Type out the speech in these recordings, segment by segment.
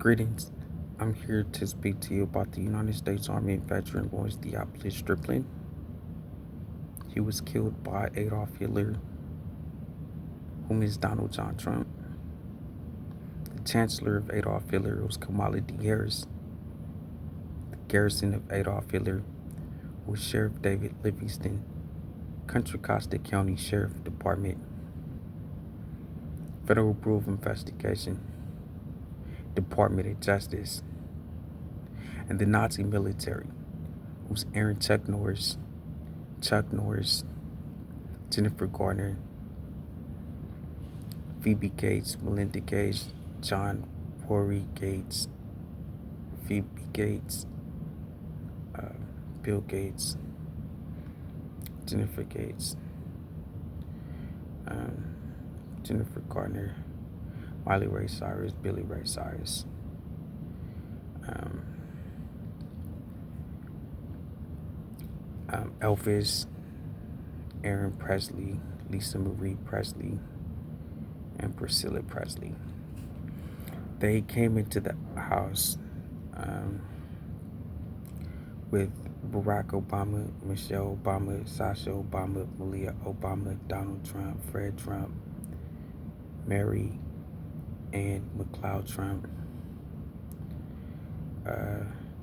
Greetings. I'm here to speak to you about the United States Army veteran Aaren Striplin. He was killed by Adolf Hitler, whom is Donald John Trump. The Chancellor of Adolf Hitler was Kamala Harris. The garrison of Adolf Hitler was Sheriff David Livingston, Contra Costa County Sheriff Department, Federal Bureau of Investigation, Department of Justice, and the Nazi military, who's Chuck Norris, Jennifer Garner, Pheobe Gates, Melinda Gates, Rory Gates, Pheobe Gates, Bill Gates, Jennifer Gates, Jennifer Garner, Miley Ray Cyrus, Billy Ray Cyrus, Elvis, Aaren Presley, Lisa Marie Presley, and Priscilla Presley. They came into the house with Barack Obama, Michelle Obama, Sasha Obama, Malia Obama, Donald Trump, Fred Trump, Mary and McLeod Trump,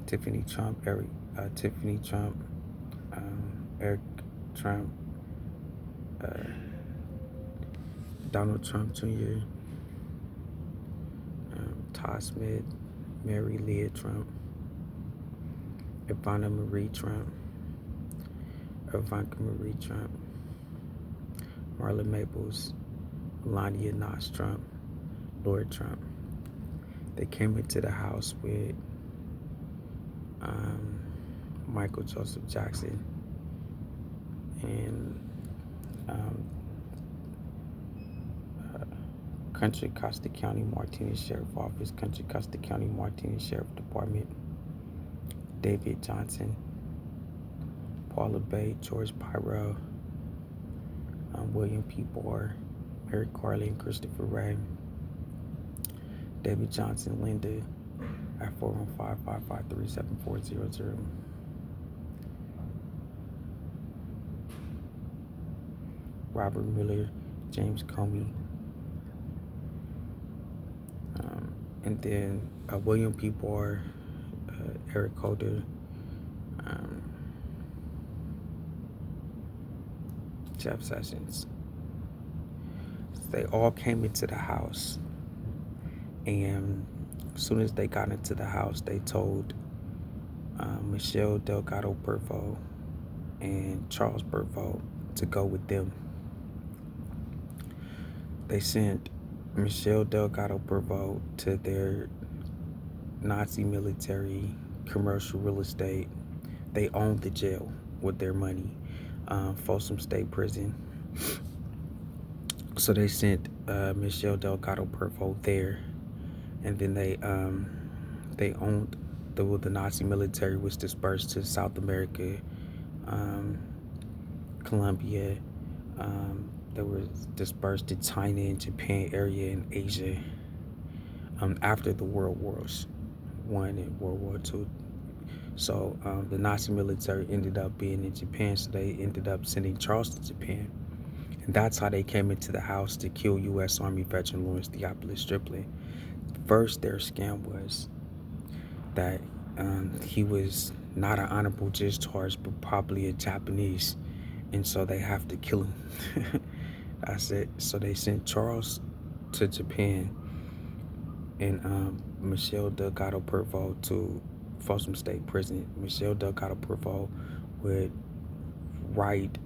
Tiffany Trump, Eric Trump, Donald Trump Jr., Todd Smith, Mary Leah Trump, Ivanka Marie Trump, Marla Maples, Melania Nas Trump, Lord Trump. They came into the house with Michael Joseph Jackson and Contra Costa County Martinez Sheriff Office, Contra Costa County Martinez Sheriff Department, David Johnson, Paula Bay, George Pyro, William P. Barr, Mary Carlin, Christopher Ray, David Johnson, Linda, at 415-553-7400. Robert Miller, James Comey, and then William P. Barr, Eric Holder, Jeff Sessions. They all came into the house, and as soon as they got into the house, they told Michelle Delgado Pervoe and Charles Pervoe to go with them. They sent Michelle Delgado Pervoe to their Nazi military commercial real estate. They owned the jail with their money, Folsom State Prison. So they sent Michelle Delgado Pervoe there, and then they owned the Nazi military was dispersed to South America, Colombia. They were dispersed to China and Japan area in Asia after the World Wars I and World War II. So the Nazi military ended up being in Japan, so they ended up sending Charles to Japan. And that's how they came into the house to kill U.S. Army veteran Aaren Striplin. First, their scam was that he was not an honorable discharge, but probably a Japanese, and so they have to kill him. That's it. So they sent Charles to Japan and Michelle Delgado Pervoe to Folsom State Prison. Michelle Delgado Pervoe would write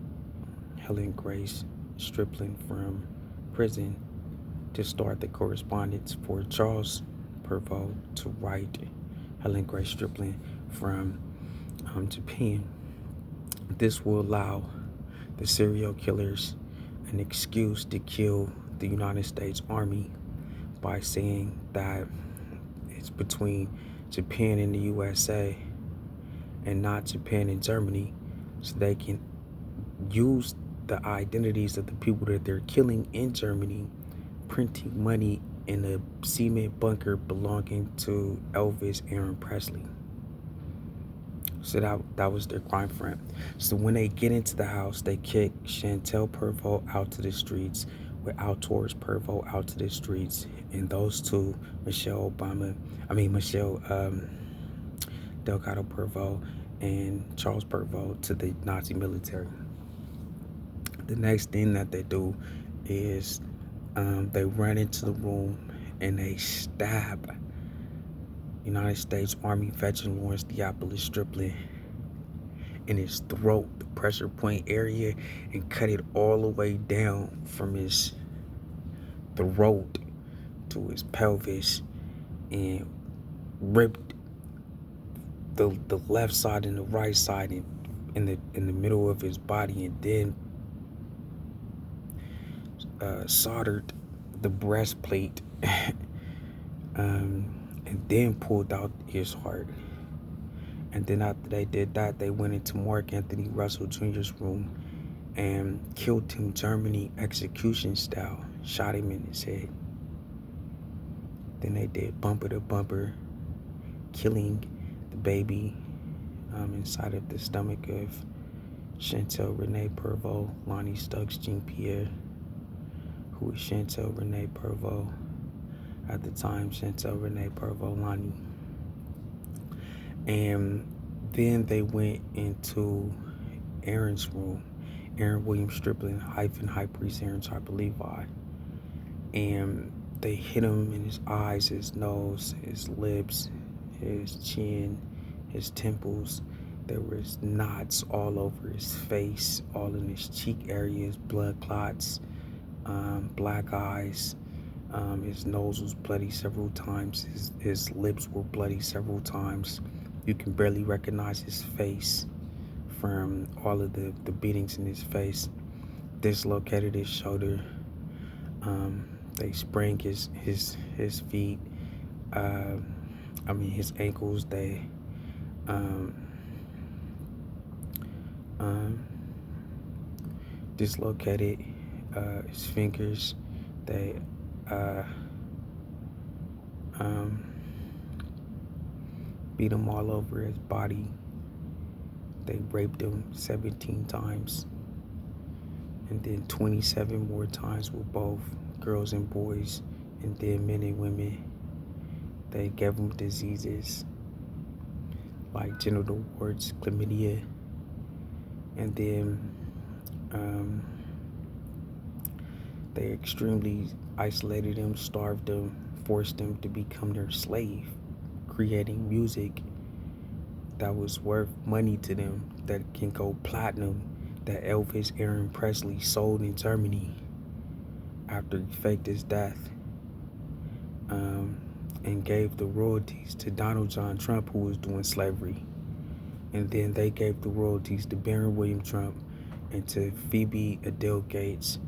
Helen Grace Striplin from prison to start the correspondence for Charles Pervoe to write Helen Grace Striplin from Japan. This will allow the serial killers an excuse to kill the United States Army by saying that it's between Japan and the USA and not Japan and Germany, so they can use the identities of the people that they're killing in Germany, printing money in a cement bunker belonging to Elvis Aaren Presley. So that was their crime front. So when they get into the house, they kick Shantell Pervoe out to the streets, with Altor's Pervoe out to the streets, and those two, Michelle Delgado Pervoe and Charles Pervoe, to the Nazi military. The next thing that they do is they run into the room and they stab United States Army veteran Lawrence Theophilus Striplin in his throat, the pressure point area, and cut it all the way down from his throat to his pelvis, and ripped the left side and the right side in the middle of his body, and then soldered the breastplate and then pulled out his heart. And then after they did that, they went into Mark Anthony Russell Jr.'s room and killed him Germany execution style, shot him in his head. Then they did bumper to bumper, killing the baby inside of the stomach of Shantell Renee Pervoe, Lonnie Stokes Jean Pierre, who was Shantell Renee Pervoe at the time, Shantell Renee Pervoe Lonnie. And then they went into Aaron's room, Aaren Williams Striplin hyphen high priest Aaren Striplin Levi, and they hit him in his eyes, his nose, his lips, his chin, his temples. There was knots all over his face, all in his cheek areas, blood clots, black eyes. His nose was bloody several times. His lips were bloody several times. You can barely recognize his face from all of the beatings in his face. Dislocated his shoulder. They sprang his feet. His ankles. They dislocated his fingers. They beat him all over his body. They raped him 17 times, and then 27 more times with both girls and boys, and then men and women. They gave him diseases like genital warts, chlamydia, and then they extremely isolated him, starved him, forced him to become their slave, creating music that was worth money to them, that can go platinum, that Elvis Aaren Presley sold in Germany after he faked his death, and gave the royalties to Donald John Trump, who was doing slavery. And then they gave the royalties to Barron Williams Trump, and to Pheobe Gates,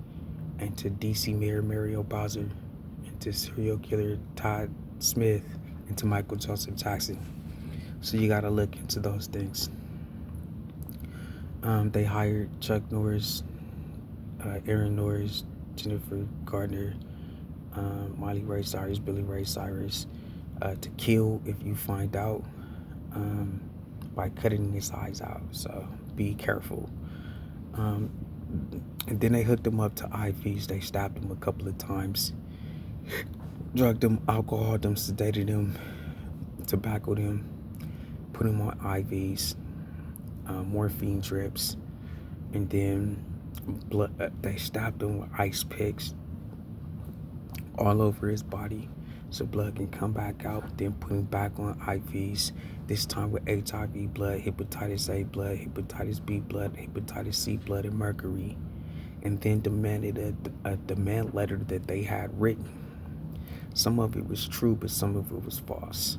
and to DC Mayor Mario Bowser, and to serial killer Todd Smith, and to Michael Joseph Jackson. So you gotta look into those things. They hired Chuck Norris, Aaron Norris, Jennifer Gardner, Miley Ray Cyrus, Billy Ray Cyrus, to kill if you find out, by cutting his eyes out. So be careful. And then they hooked him up to IVs. They stabbed him a couple of times, drugged him, alcoholed him, sedated him, tobaccoed him, put him on IVs, morphine drips, and then they stabbed him with ice picks all over his body so blood can come back out, then put him back on IVs, this time with HIV blood, hepatitis A blood, hepatitis B blood, hepatitis C blood, and mercury, and then demanded a demand letter that they had written. Some of it was true, but some of it was false.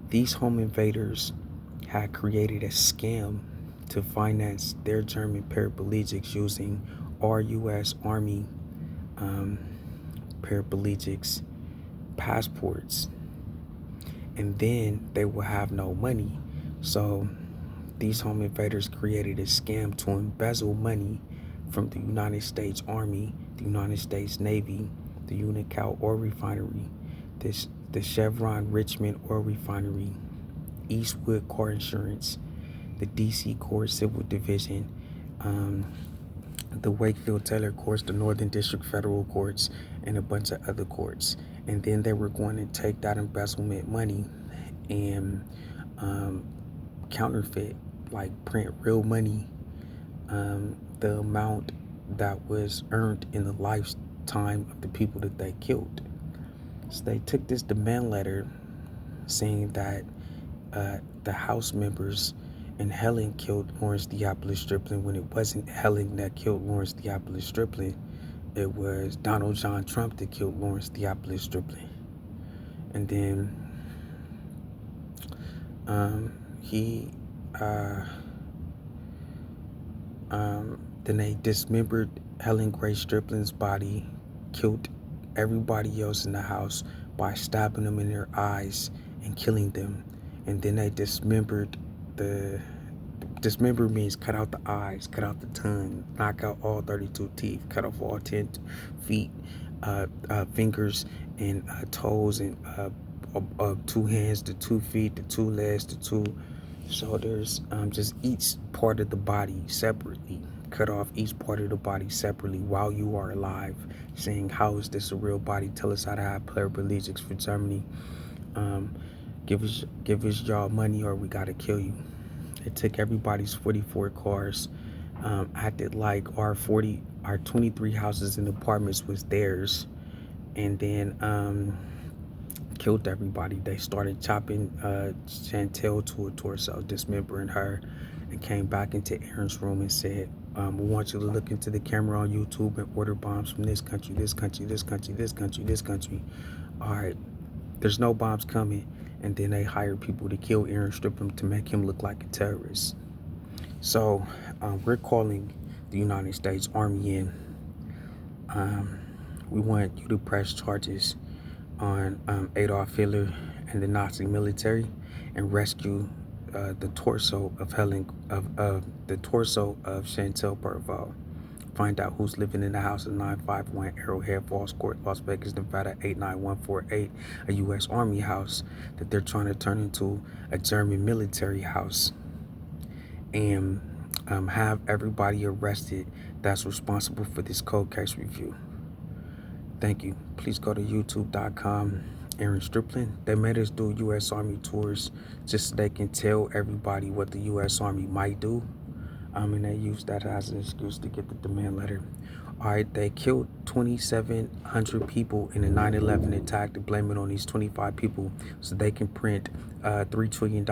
These home invaders had created a scam to finance their German paraplegics using our U.S. Army paraplegics passports, and then they will have no money. So these home invaders created a scam to embezzle money from the United States Army, the United States Navy, the Unocal Oil Refinery, the Chevron Richmond Oil Refinery, Eastwood Car Insurance, the DC Court Civil Division, the Wakefield Taylor Courts, the Northern District Federal Courts, and a bunch of other courts. And then they were going to take that embezzlement money and counterfeit, like print real money, the amount that was earned in the lifetime of the people that they killed. So they took this demand letter saying that the House members and Helen killed Lawrence Theophilus Striplin, when it wasn't Helen that killed Lawrence Theophilus Striplin. It was Donald John Trump that killed Lawrence Theophilus Striplin. And then then they dismembered Helen Grace Striplin's body, killed everybody else in the house by stabbing them in their eyes and killing them. And then they dismembered dismember means cut out the eyes, cut out the tongue, knock out all 32 teeth, cut off all 10 feet, fingers, and toes, and 2 hands, the 2 feet, the 2 legs, the 2 shoulders, just each part of the body separately. Cut off each part of the body separately while you are alive, saying, how is this a real body? Tell us how to have paraplegics for Germany. Give us y'all money or we gotta kill you. It took everybody's 44 cars, acted like our 23 houses and apartments was theirs, and then killed everybody. They started chopping Shantell to a torso, dismembering her, and came back into Aaron's room and said, we want you to look into the camera on YouTube and order bombs from this country, this country, this country, this country, this country. All right, there's no bombs coming. And then they hired people to kill Aaren Striplin to make him look like a terrorist. So we're calling the United States Army in. We want you to press charges on Adolf Hitler and the Nazi military and rescue the torso of Shantell Pervoe. Find out who's living in the house of 951 Arrowhead Falls Court, Las Vegas, Nevada 89148, a U.S. Army house that they're trying to turn into a German military house, and have everybody arrested that's responsible for this cold case review. Thank you. Please go to youtube.com, Aaren Striplin. They made us do U.S. Army tours just so they can tell everybody what the U.S. Army might do. And they used that as an excuse to get the demand letter. All right, they killed 2,700 people in the 9/11 attack to blame it on these 25 people so they can print $3 trillion